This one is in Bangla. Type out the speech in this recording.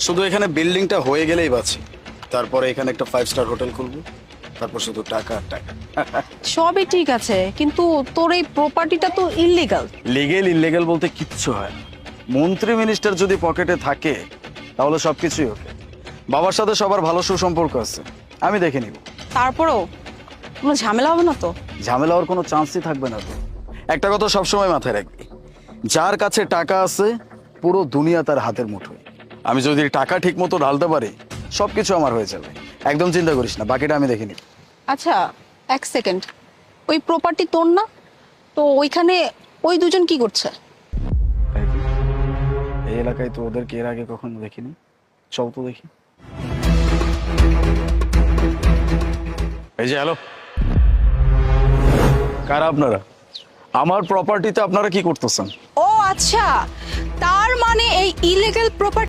শুধু এখানে বিল্ডিংটা হয়ে গেলেই বাঁচি, তারপরে এখানে একটা 5 স্টার হোটেল খুলবো, তারপর শুধু টাকা আর টাকা। সবই ঠিক আছে, কিন্তু তোর এই প্রপার্টিটা তো ইললিগাল। লিগেল ইললিগেল বলতে কিচ্ছু হয় না। মন্ত্রী মিনিস্টার যদি পকেটে থাকে তাহলে সবকিছুই ওকে। বাবার সাথে সবার ভালো সুসম্পর্ক আছে, আমি দেখে নিব। তারপরেও কোনো ঝামেলা হবে না তো? ঝামেলা হওয়ার কোনো চান্সই থাকবে না তো। একটা কথা সবসময় মাথায় রাখবি, যার কাছে টাকা আছে পুরো দুনিয়া তার হাতের মুঠোয়। আমি যদি টাকা ঠিক মতো ঢালতে পারি সবকিছু আমার হয়ে যাবে। একদম চিন্তা করিস না, বাকিটা আমি দেখে নিব। আচ্ছা, এক সেকেন্ড, ওই প্রপার্টি তোর না? তো ওইখানে ওই দুজন কি করছে? এই এলাকায় তো ওদেরকে এর আগে কখনো দেখিনি, চল তো দেখি। এই যে হ্যালো, কারা আপনারা? আমার প্রপার্টিতে আপনারা কি করতেছেন? ও আচ্ছা, তার মানে এই ইলিগাল প্রপার্টি